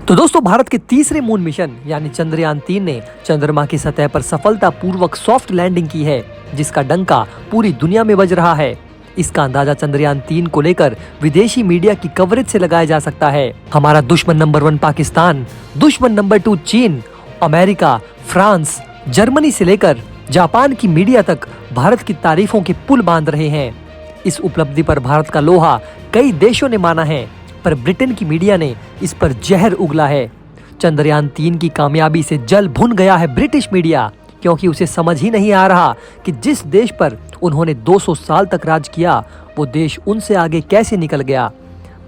तो दोस्तों भारत के तीसरे मून मिशन यानी चंद्रयान-3 ने चंद्रमा की सतह पर सफलतापूर्वक सॉफ्ट लैंडिंग की है, जिसका डंका पूरी दुनिया में बज रहा है। इसका अंदाजा चंद्रयान-3 को लेकर विदेशी मीडिया की कवरेज से लगाया जा सकता है। हमारा दुश्मन नंबर 1 पाकिस्तान, दुश्मन नंबर 2 चीन, अमेरिका, फ्रांस, जर्मनी से लेकर जापान की मीडिया तक भारत की तारीफों के पुल बांध रहे हैं। इस उपलब्धि पर भारत का लोहा कई देशों ने माना है, पर ब्रिटेन की मीडिया ने इस पर जहर उगला है। चंद्रयान-3 की कामयाबी से जल भुन गया है ब्रिटिश मीडिया, क्योंकि उसे समझ ही नहीं आ रहा कि जिस देश पर उन्होंने 200 साल तक राज किया, वो देश उनसे आगे कैसे निकल गया।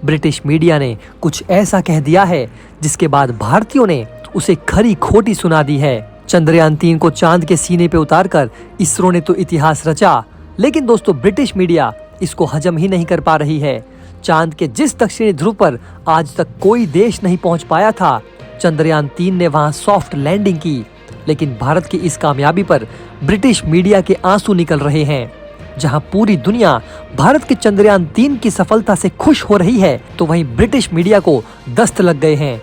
ब्रिटिश मीडिया ने कुछ ऐसा कह दिया है जिसके बाद भारतीयों ने उसे खरी खोटी सुना दी है। चंद्रयान-3 को चांद के सीने पे उतारकर इसरो ने तो इतिहास रचा, लेकिन दोस्तों ब्रिटिश मीडिया इसको हजम ही नहीं कर पा रही है। चांद के जिस दक्षिणी ध्रुव पर आज तक कोई देश नहीं पहुंच पाया था, चंद्रयान-3 ने वहां सॉफ्ट लैंडिंग की, लेकिन भारत की इस कामयाबी पर ब्रिटिश मीडिया के आंसू निकल रहे हैं। जहां पूरी दुनिया भारत के चंद्रयान-3 की सफलता से खुश हो रही है, तो वहीं ब्रिटिश मीडिया को दस्त लग गए हैं।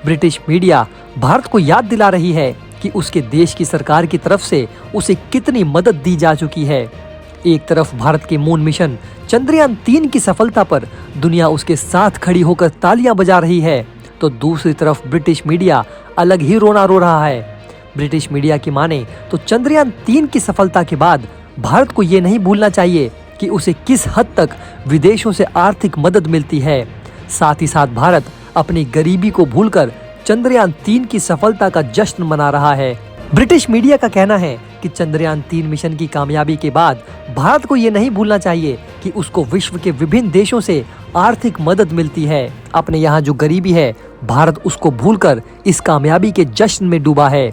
ब्रिटिश मीडिया भारत को याद दिला रही है कि उसके देश की सरकार की तरफ से उसे कितनी मदद दी जा चुकी है। एक तरफ भारत के मून मिशन चंद्रयान-3 की सफलता पर दुनिया उसके साथ खड़ी होकर तालियां बजा रही है, तो दूसरी तरफ ब्रिटिश मीडिया अलग ही रोना रो रहा है। ब्रिटिश मीडिया की माने तो चंद्रयान-3 की सफलता के बाद भारत को ये नहीं भूलना चाहिए कि उसे किस हद तक विदेशों से आर्थिक मदद मिलती है। साथ ही साथ भारत अपनी गरीबी को भूलकर चंद्रयान-3 की सफलता का जश्न मना रहा है। ब्रिटिश मीडिया का कहना है कि चंद्रयान-3 मिशन की कामयाबी के बाद भारत को ये नहीं भूलना चाहिए कि उसको विश्व के विभिन्न देशों से आर्थिक मदद मिलती है। अपने यहाँ जो गरीबी है, भारत उसको भूलकर इस कामयाबी के जश्न में डूबा है।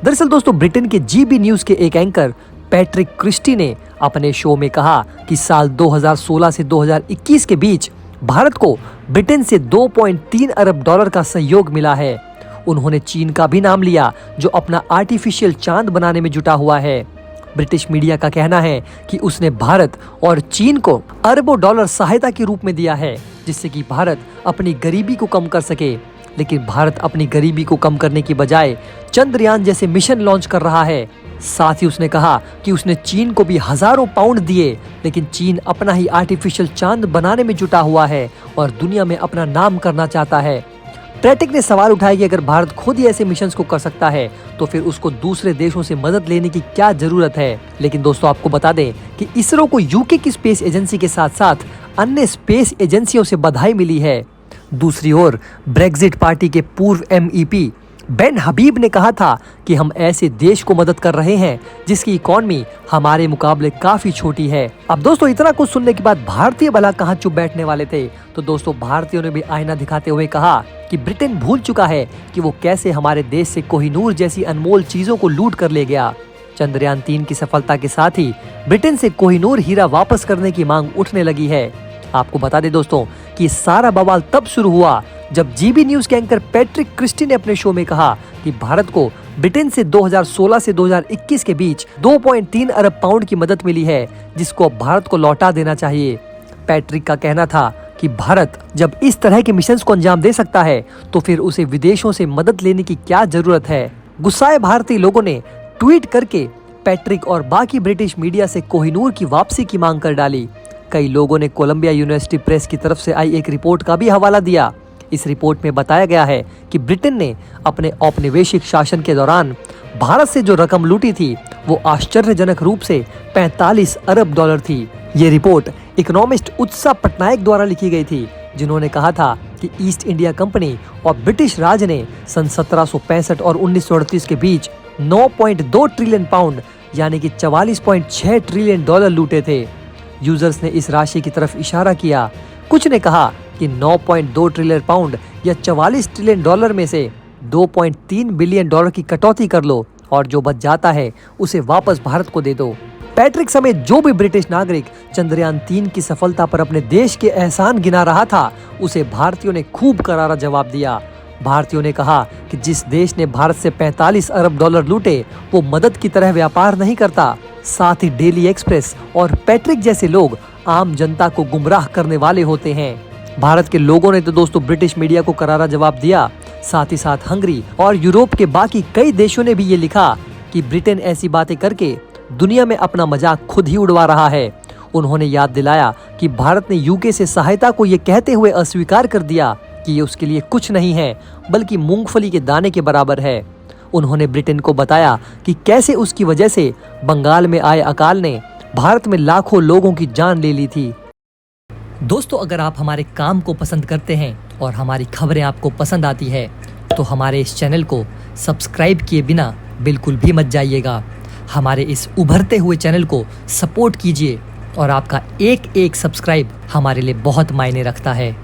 दरअसल दोस्तों ब्रिटेन के जीबी न्यूज के एक एंकर पैट्रिक क्रिस्टी ने अपने शो में कहा कि साल 2016 से 2021 के बीच भारत को ब्रिटेन से 2.3 अरब डॉलर का सहयोग मिला है। उन्होंने चीन का भी नाम लिया, जो अपना आर्टिफिशियल चांद बनाने में जुटा हुआ है। ब्रिटिश मीडिया का कहना है कि उसने भारत और चीन को अरबों डॉलर सहायता के रूप में दिया है, जिससे कि भारत अपनी गरीबी को कम कर सके। लेकिन भारत अपनी गरीबी को कम करने की बजाय चंद्रयान जैसे मिशन लॉन्च कर रहा है। साथ ही उसने कहा कि उसने चीन को भी हजारों पाउंड दिए, लेकिन चीन अपना ही आर्टिफिशियल चांद बनाने में जुटा हुआ है और दुनिया में अपना नाम करना चाहता है। पैट्रिक ने सवाल उठाया कि अगर भारत खुद ही ऐसे मिशंस को कर सकता है, तो फिर उसको दूसरे देशों से मदद लेने की क्या जरूरत है। लेकिन दोस्तों आपको बता दें कि इसरो को यूके की स्पेस एजेंसी के साथ साथ अन्य स्पेस एजेंसियों से बधाई मिली है। दूसरी ओर ब्रेक्जिट पार्टी के पूर्व MEP बेन हबीब ने कहा था कि हम ऐसे देश को मदद कर रहे हैं जिसकी इकोनॉमी हमारे मुकाबले काफी छोटी है। अब दोस्तों इतना कुछ सुनने के बाद भारतीय भला कहां चुप बैठने वाले थे। तो दोस्तों भारतीयों ने भी आईना दिखाते हुए कहा कि ब्रिटेन भूल चुका है कि वो कैसे हमारे देश से कोहिनूर जैसी अनमोल चीजों को लूट कर ले गया। चंद्रयान-3 की सफलता के साथ ही ब्रिटेन से कोहिनूर हीरा वापस करने की मांग उठने लगी है। आपको बता दें दोस्तों कि सारा बवाल तब शुरू हुआ जब जीबी न्यूज के एंकर पैट्रिक क्रिस्टी ने अपने शो में कहा कि भारत को ब्रिटेन से 2016 से 2021 के बीच 2.3 अरब पाउंड की मदद मिली है, जिसको अब भारत को लौटा देना चाहिए। पैट्रिक का कहना था कि भारत जब इस तरह के मिशंस को अंजाम दे सकता है, तो फिर उसे विदेशों से मदद लेने की क्या जरूरत है। गुस्साए भारतीय लोगों ने ट्वीट करके पैट्रिक और बाकी ब्रिटिश मीडिया से कोहिनूर की वापसी की मांग कर डाली। कई लोगों ने कोलंबिया यूनिवर्सिटी प्रेस की तरफ से आई एक रिपोर्ट का भी हवाला दिया। इस रिपोर्ट में बताया गया है कि ब्रिटेन ने अपने औपनिवेशिक शासन के दौरान भारत से जो रकम लूटी थी, वो आश्चर्यजनक रूप से 45 अरब डॉलर थी। ये रिपोर्ट इकोनॉमिस्ट उत्साह पटनायक द्वारा लिखी गई थी, जिन्होंने कहा था कि ईस्ट इंडिया कंपनी और ब्रिटिश राज ने सन 1765 और 1938 के बीच 9.2 ट्रिलियन पाउंड यानी कि 44.6 ट्रिलियन डॉलर लूटे थे। यूजर्स ने इस राशि की तरफ इशारा किया। कुछ ने कहा कि 9.2 ट्रिलियन पाउंड या 44 ट्रिलियन डॉलर में से 2.3 बिलियन डॉलर की कटौती कर लो और जो बच जाता है उसे वापस भारत को दे दो। पैट्रिक समेत जो भी ब्रिटिश नागरिक चंद्रयान-3 की सफलता पर अपने देश के एहसान गिना रहा था, उसे भारतीयों ने खूब करारा जवाब दिया। भारतीयों ने कहा कि जिस देश ने भारत से 45 अरब डॉलर लूटे, वो मदद की तरह व्यापार नहीं करता। साथ ही डेली एक्सप्रेस और पैट्रिक जैसे लोग आम जनता को गुमराह करने वाले होते हैं। भारत के लोगों ने तो दोस्तों ब्रिटिश मीडिया को करारा जवाब दिया साथ ही साथ हंगरी और यूरोप के बाकी कई देशों ने भी ये लिखा कि ब्रिटेन ऐसी बातें करके दुनिया में अपना मजाक खुद ही उड़वा रहा है। उन्होंने याद दिलाया कि भारत ने यूके से सहायता को ये कहते हुए अस्वीकार कर दिया कि ये उसके लिए कुछ नहीं है बल्कि मूंगफली के दाने के बराबर है। उन्होंने ब्रिटेन को बताया कि कैसे उसकी वजह से बंगाल में आए अकाल ने भारत में लाखों लोगों की जान ले ली थी। दोस्तों, अगर आप हमारे काम को पसंद करते हैं और हमारी खबरें आपको पसंद आती है तो हमारे इस चैनल को सब्सक्राइब किए बिना बिल्कुल भी मत जाइएगा। हमारे इस उभरते हुए चैनल को सपोर्ट कीजिए और आपका एक एक सब्सक्राइब हमारे लिए बहुत मायने रखता है।